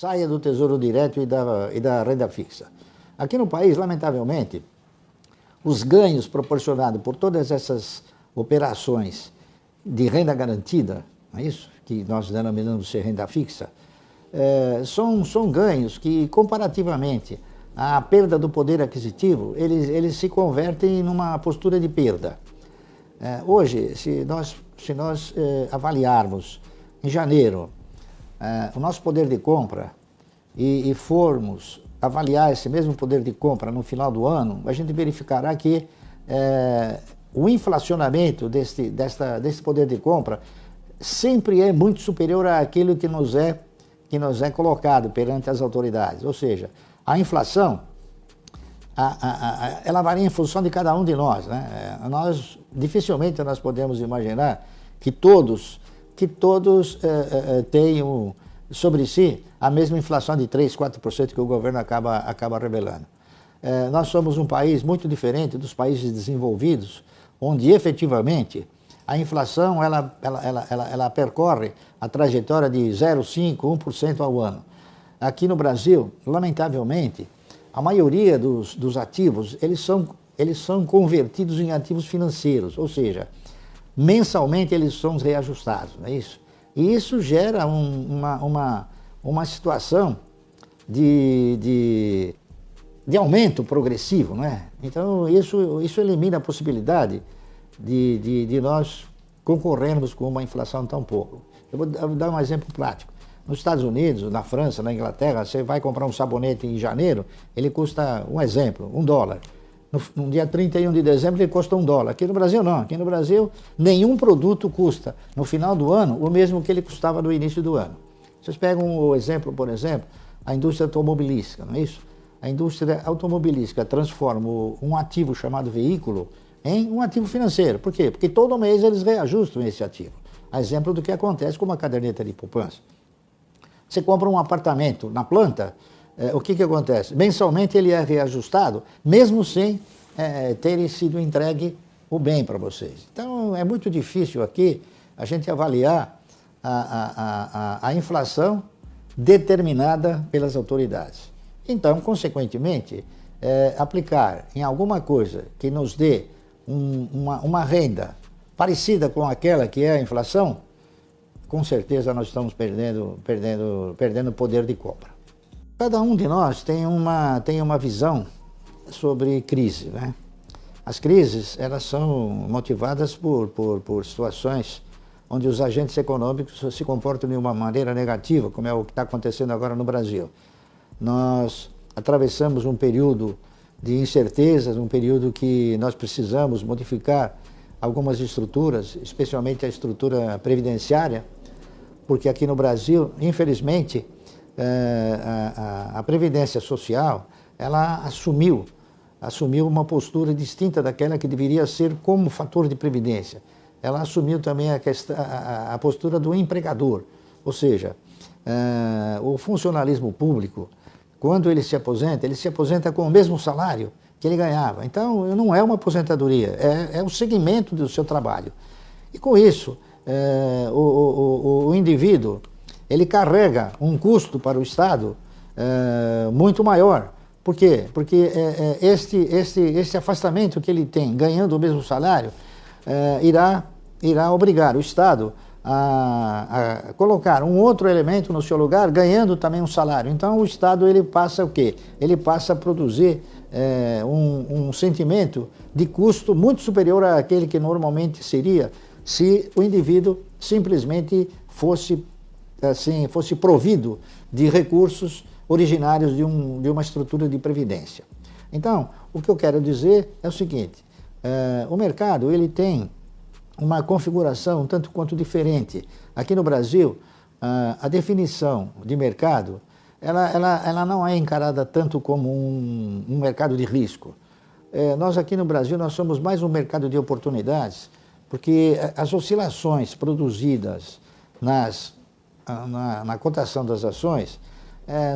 saia do Tesouro Direto e da renda fixa. Aqui no país, lamentavelmente, os ganhos proporcionados por todas essas operações de renda garantida, não é isso? Que nós denominamos de renda fixa, são ganhos que, comparativamente à perda do poder aquisitivo, eles se convertem numa postura de perda. Hoje, se nós avaliarmos em janeiro o nosso poder de compra e formos avaliar esse mesmo poder de compra no final do ano, a gente verificará que o inflacionamento desse poder de compra sempre é muito superior àquilo que nos é colocado perante as autoridades. Ou seja, a inflação, ela varia em função de cada um de nós, né? Dificilmente nós podemos imaginar que todos tenham sobre si a mesma inflação de 3%, 4% que o governo acaba revelando. Nós somos um país muito diferente dos países desenvolvidos, onde efetivamente a inflação ela percorre a trajetória de 0,5%, 1% ao ano. Aqui no Brasil, lamentavelmente, a maioria dos ativos eles são convertidos em ativos financeiros, ou seja, mensalmente eles são reajustados, não é isso? E isso gera uma situação de aumento progressivo, não é? Então isso elimina a possibilidade de nós concorrermos com uma inflação tão pouco. Eu vou dar um exemplo prático. Nos Estados Unidos, na França, na Inglaterra, você vai comprar um sabonete em janeiro, ele custa, um exemplo, $1. No dia 31 de dezembro ele custa $1. Aqui no Brasil não. Aqui no Brasil nenhum produto custa no final do ano o mesmo que ele custava no início do ano. Vocês pegam o exemplo, por exemplo, a indústria automobilística, não é isso? A indústria automobilística transforma um ativo chamado veículo em um ativo financeiro. Por quê? Porque todo mês eles reajustam esse ativo. A exemplo do que acontece com uma caderneta de poupança. Você compra um apartamento na planta, o que acontece? Mensalmente ele é reajustado, mesmo sem terem sido entregue o bem para vocês. Então é muito difícil aqui a gente avaliar a inflação determinada pelas autoridades. Então, consequentemente, aplicar em alguma coisa que nos dê uma renda parecida com aquela que é a inflação, com certeza nós estamos perdendo poder de compra. Cada um de nós tem uma visão sobre crise, né? As crises, elas são motivadas por situações onde os agentes econômicos se comportam de uma maneira negativa, como é o que está acontecendo agora no Brasil. Nós atravessamos um período de incertezas, um período que nós precisamos modificar algumas estruturas, especialmente a estrutura previdenciária, porque aqui no Brasil, infelizmente, a Previdência Social, ela assumiu uma postura distinta daquela que deveria ser como fator de previdência. Ela assumiu também a postura do empregador, ou seja, o funcionalismo público, quando ele se aposenta com o mesmo salário que ele ganhava. Então, não é uma aposentadoria, é o segmento do seu trabalho. E com isso, o indivíduo, ele carrega um custo para o Estado muito maior. Por quê? Porque este afastamento que ele tem, ganhando o mesmo salário, irá obrigar o Estado a colocar um outro elemento no seu lugar, ganhando também um salário. Então o Estado ele passa o quê? Ele passa a produzir um sentimento de custo muito superior àquele que normalmente seria se o indivíduo simplesmente fosse provido de recursos originários de uma estrutura de previdência. Então, o que eu quero dizer é o seguinte, o mercado ele tem uma configuração um tanto quanto diferente. Aqui no Brasil, a definição de mercado, ela não é encarada tanto como um mercado de risco. Nós aqui no Brasil, nós somos mais um mercado de oportunidades, porque as oscilações produzidas na cotação das ações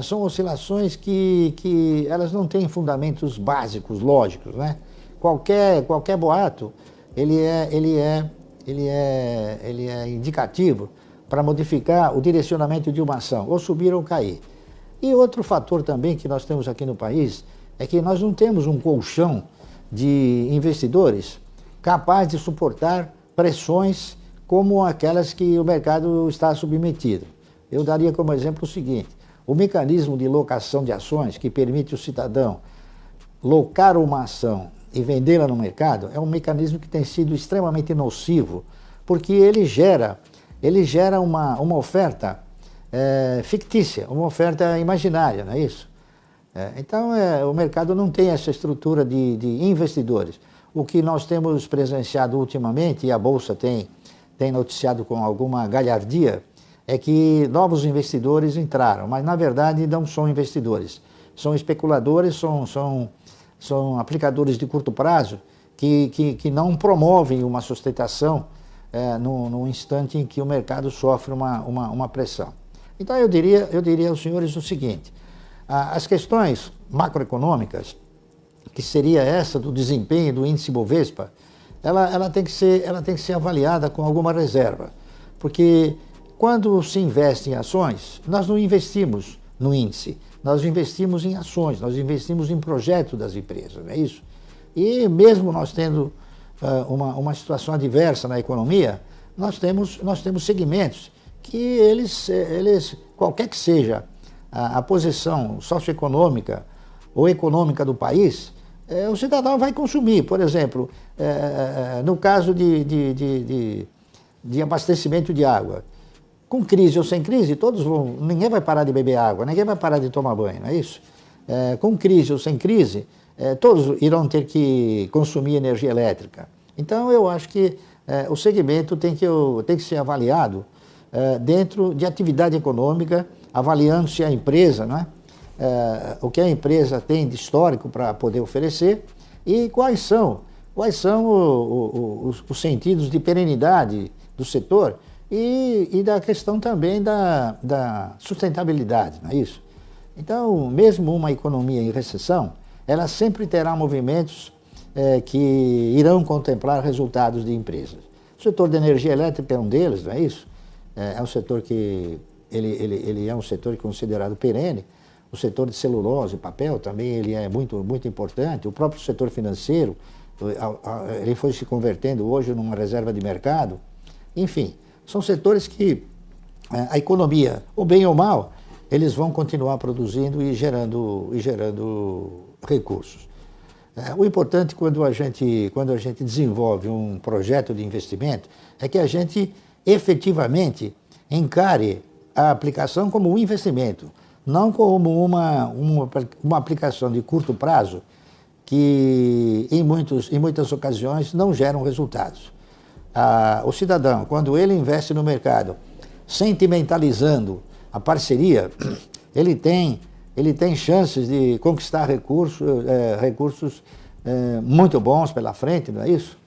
são oscilações que elas não têm fundamentos básicos, lógicos, né? Qualquer boato, ele é indicativo para modificar o direcionamento de uma ação, ou subir ou cair. E outro fator também que nós temos aqui no país é que nós não temos um colchão de investidores capaz de suportar pressões como aquelas que o mercado está submetido. Eu daria como exemplo o seguinte: o mecanismo de locação de ações que permite o cidadão locar uma ação e vendê-la no mercado é um mecanismo que tem sido extremamente nocivo, porque ele gera uma oferta fictícia, uma oferta imaginária, não é isso? Então, o mercado não tem essa estrutura de investidores. O que nós temos presenciado ultimamente, e a Bolsa tem noticiado com alguma galhardia, é que novos investidores entraram, mas na verdade não são investidores. São especuladores, são aplicadores de curto prazo que não promovem uma sustentação no instante em que o mercado sofre uma pressão. Então eu diria aos senhores o seguinte: as questões macroeconômicas, que seria essa do desempenho do índice Bovespa, ela tem que ser avaliada com alguma reserva, porque quando se investe em ações, nós não investimos no índice, nós investimos em ações, nós investimos em projetos das empresas, não é isso? E mesmo nós tendo uma situação adversa na economia, nós temos segmentos que eles qualquer que seja a posição socioeconômica ou econômica do país, o cidadão vai consumir. Por exemplo, no caso de abastecimento de água, com crise ou sem crise, ninguém vai parar de beber água, ninguém vai parar de tomar banho, não é isso? Com crise ou sem crise, todos irão ter que consumir energia elétrica. Então, eu acho que o segmento tem que ser avaliado dentro de atividade econômica, avaliando se a empresa, não é? O que a empresa tem de histórico para poder oferecer e quais são os sentidos de perenidade do setor e da questão também da sustentabilidade, não é isso? Então, mesmo uma economia em recessão, ela sempre terá movimentos que irão contemplar resultados de empresas. O setor de energia elétrica é um deles, não é isso? É um setor que ele é um setor considerado perene. O setor de celulose e papel também ele é muito, muito importante. O próprio setor financeiro, ele foi se convertendo hoje numa reserva de mercado. Enfim, são setores que a economia, ou bem ou mal, eles vão continuar produzindo e gerando recursos. O importante quando a gente desenvolve um projeto de investimento é que a gente efetivamente encare a aplicação como um investimento, não como uma aplicação de curto prazo que em muitas ocasiões não geram resultados. O cidadão, quando ele investe no mercado, sentimentalizando a parceria, ele tem chances de conquistar recursos muito bons pela frente, não é isso?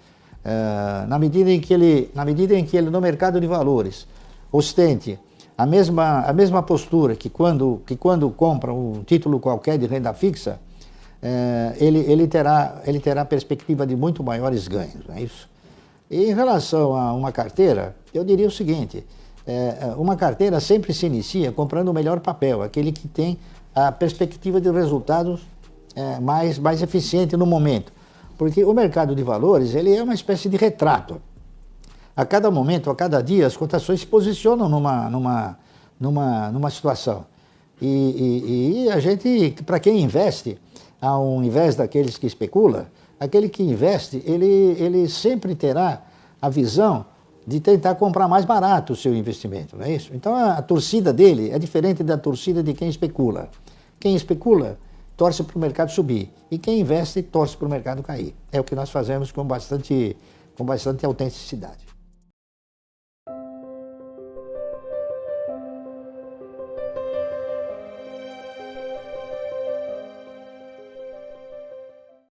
Na medida em que ele no mercado de valores ostente a mesma postura que quando compra um título qualquer de renda fixa, ele terá perspectiva de muito maiores ganhos, não é isso? E em relação a uma carteira, eu diria o seguinte: uma carteira sempre se inicia comprando o melhor papel, aquele que tem a perspectiva de resultados mais eficiente no momento. Porque o mercado de valores ele é uma espécie de retrato. A cada momento, a cada dia, as cotações se posicionam numa situação. E a gente, para quem investe, ao invés daqueles que especulam, aquele que investe, ele sempre terá a visão de tentar comprar mais barato o seu investimento, não é isso? Então a torcida dele é diferente da torcida de quem especula. Quem especula torce para o mercado subir e quem investe torce para o mercado cair. É o que nós fazemos com bastante autenticidade.